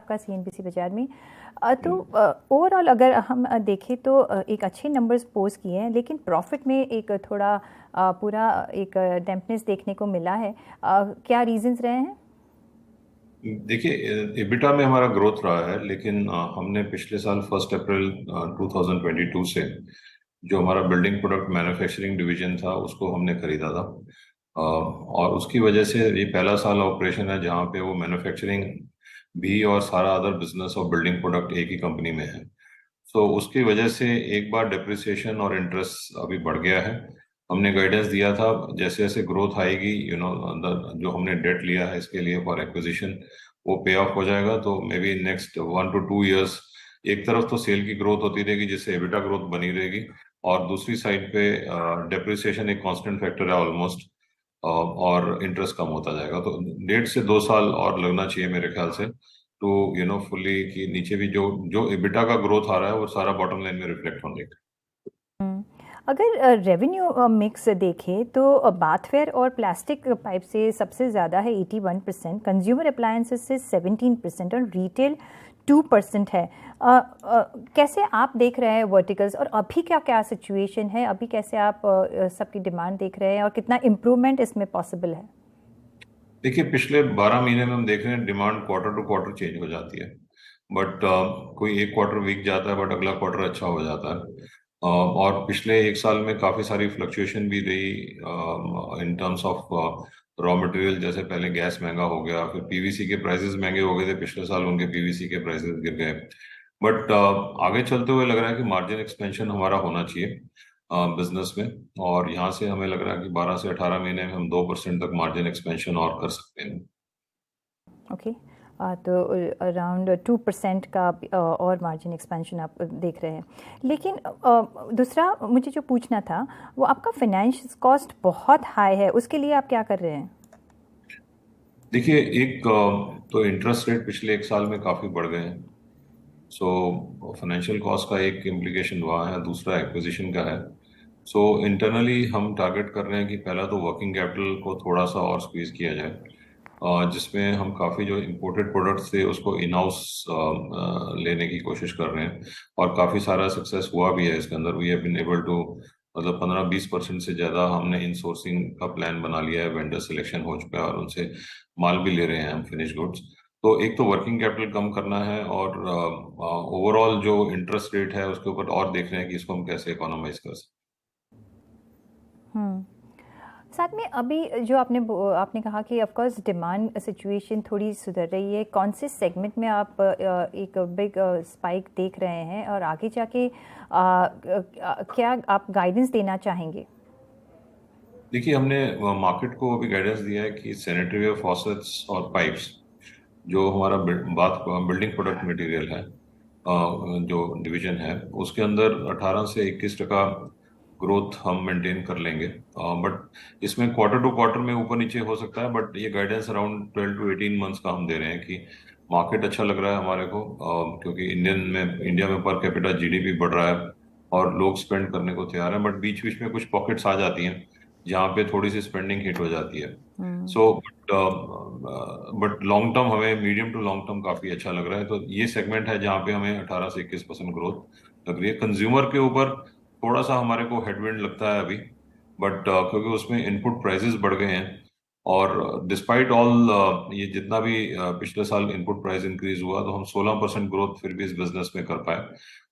आपका सीएनबीसी बाजार में। तो ओवरऑल अगर हम देखें तो एक अच्छे नंबर्स पोस्ट किए हैं, लेकिन प्रॉफिट में एक थोड़ा पूरा एक डैम्पनेस देखने को मिला है। क्या रीजंस रहे हैं? देखिए, एबिटा में हमारा ग्रोथ रहा है, लेकिन हमने पिछले साल 1 अप्रैल 2022 से जो हमारा बिल्डिंग प्रोडक्ट मैन्युफैक्चरिंग डिवीजन था उसको हमने खरीदा था। और उसकी वजह से ये पहला साल ऑपरेशन है जहाँ पे वो मैन्युफैक्चरिंग भी और सारा अदर बिजनेस और बिल्डिंग प्रोडक्ट एक ही कंपनी में है। सो उसकी वजह से एक बार डिप्रिसिएशन और इंटरेस्ट अभी बढ़ गया है। हमने गाइडेंस दिया था जैसे जैसे ग्रोथ आएगी, जो हमने डेट लिया है इसके लिए फॉर एक्विजिशन वो पे ऑफ हो जाएगा, तो may be next 1 to 2 years एक तरफ तो सेल की ग्रोथ होती रहेगी जिससे एबिटा ग्रोथ बनी रहेगी, और दूसरी साइड पे डेप्रिसिएशन एक कांस्टेंट फैक्टर है ऑलमोस्ट, और इंटरेस्ट कम होता जाएगा। तो 1.5 से 2 साल और लगना चाहिए मेरे ख्याल से, तो फुल्ली कि नीचे भी जो जो एबिटा का ग्रोथ आ रहा है वो सारा बॉटम लाइन में रिफ्लेक्ट होने का। हम्म, अगर रेवेन्यू मिक्स देखें तो बाथवेयर और प्लास्टिक पाइप से सबसे ज़्यादा है 81%, कंज्यूमर अप्लायंसेस से 17% और रिटेल 2% है। कैसे आप देख रहे हैं वर्टिकल्स, और अभी क्या क्या सिचुएशन है, अभी कैसे आप सबकी डिमांड देख रहे हैं और कितना इम्प्रूवमेंट इसमें पॉसिबल है? देखिए, पिछले 12 महीने में हम देख रहे हैं demand quarter to quarter change हो जाती है, बट कोई एक क्वार्टर वीक जाता है बट अगला क्वार्टर अच्छा हो जाता है। और पिछले एक साल में काफी सारी फ्लक्चुएशन भी रही in terms of raw material. जैसे पहले गैस महंगा हो गया, फिर पीवीसी के प्राइसेस महंगे हो गए थे पिछले साल, उनके पीवीसी के प्राइसेस गिर गए। बट आगे चलते हुए लग रहा है कि मार्जिन एक्सपेंशन हमारा होना चाहिए बिजनेस में, और यहाँ से हमें लग रहा है कि 12 से 18 महीने में हम 2% तक मार्जिन एक्सपेंशन और कर सकते हैं। ओके। तो अराउंड 2% का और मार्जिन एक्सपेंशन आप देख रहे हैं। लेकिन दूसरा मुझे जो पूछना था वो आपका फाइनेंस कॉस्ट बहुत हाई है, उसके लिए आप क्या कर रहे हैं? देखिए, एक तो इंटरेस्ट रेट पिछले एक साल में काफी बढ़ गए हैं, सो फाइनेंशियल कॉस्ट का एक इम्प्लीकेशन हुआ है, दूसरा एक्विजिशन का है। सो इंटरनली हम टारगेट कर रहे हैं कि पहला तो वर्किंग कैपिटल को थोड़ा सा और स्क्वीज किया जाए, जिसमें हम काफ़ी जो इम्पोर्टेड प्रोडक्ट्स थे उसको इन हाउस लेने की कोशिश कर रहे हैं, और काफ़ी सारा सक्सेस हुआ भी है इसके अंदर। We have been able to, मतलब 15-20% से ज़्यादा हमने इन सोर्सिंग का प्लान बना लिया है, वेंडर सिलेक्शन हो चुका है और उनसे माल भी ले रहे हैं हम, फिनिश गुड्स। तो एक तो वर्किंग कैपिटल कम करना है, और ओवरऑल जो इंटरेस्ट रेट है उसके ऊपर और देख रहे हैं कि इसको हम कैसे इकोनोमाइज कर सकते हम्म। साथ में अभी जो आपने कहा कि ऑफ कोर्स डिमांड सिचुएशन थोड़ी सुधर रही है, कौन से सेगमेंट में आप एक बिग स्पाइक देख रहे हैं, और आगे जाके क्या आप गाइडेंस देना चाहेंगे? देखिए, हमने मार्केट को अभी गाइडेंस दिया है कि सैनिटरी फॉसेट्स और पाइप्स जो हमारा बिल्डिंग प्रोडक्ट मटेरियल है, जो डिवीजन है उसके अंदर 18 से 21% ग्रोथ हम मेंटेन कर लेंगे। बट इसमें क्वार्टर टू क्वार्टर में ऊपर नीचे हो सकता है, बट ये गाइडेंस अराउंड 12 to 18 मंथ्स का हम दे रहे हैं कि मार्केट अच्छा लग रहा है हमारे को, क्योंकि इंडिया में पर कैपिटा जीडीपी बढ़ रहा है और लोग स्पेंड करने को तैयार हैं, बट बीच बीच में कुछ पॉकेट्स आ जाती हैं जहाँ पे थोड़ी सी स्पेंडिंग हिट हो जाती है। हम्म। सो बट लॉन्ग टर्म, हमें मीडियम टू लॉन्ग टर्म काफी अच्छा लग रहा है, तो ये सेगमेंट है जहाँ पे हमें 18 से 21% ग्रोथ लग रही है। कंज्यूमर के ऊपर थोड़ा सा हमारे को हेडविंड लगता है अभी, बट क्योंकि उसमें इनपुट प्राइसेस बढ़ गए हैं, और डिस्पाइट ऑल ये जितना भी पिछले साल इनपुट प्राइस इंक्रीज हुआ तो हम 16% ग्रोथ फिर भी इस बिजनेस में कर पाए,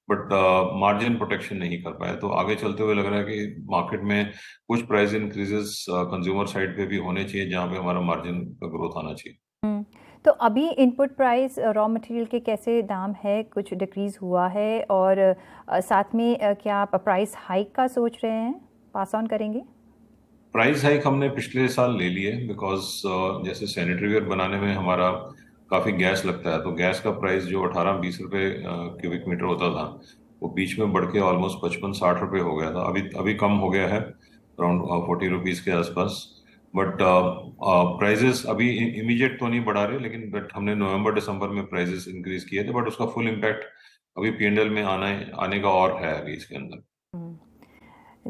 बट मार्जिन प्रोटेक्शन नहीं कर पाए। तो आगे चलते हुए लग रहा है कि मार्केट में कुछ प्राइस इंक्रीजेस कंज्यूमर साइड पे भी होने चाहिए जहाँ पे हमारा मार्जिन का ग्रोथ आना चाहिए। हम्म। तो अभी इनपुट प्राइस रॉ मटेरियल के कैसे दाम है, कुछ डिक्रीज हुआ है, और साथ में क्या आप प्राइस हाइक का सोच रहे हैं, पास ऑन करेंगे? प्राइस हाइक हमने पिछले साल ले लिए, बिकॉज जैसे सैनिटरी वेयर बनाने में हमारा काफ़ी गैस लगता है, तो गैस का प्राइस जो 18-20 रुपए क्यूबिक मीटर होता था वो बीच में बढ़ के ऑलमोस्ट 55-60 रुपए हो गया था। अभी अभी कम हो गया है, अराउंड 40 रुपीज़ के आसपास। बट प्राइजेस अभी इमीडिएट तो नहीं बढ़ा रहे, लेकिन बट हमने नवंबर दिसंबर में प्राइजेस इंक्रीज किए थे, बट उसका फुल इम्पैक्ट अभी पीएनएल में आने का और है अभी इसके अंदर।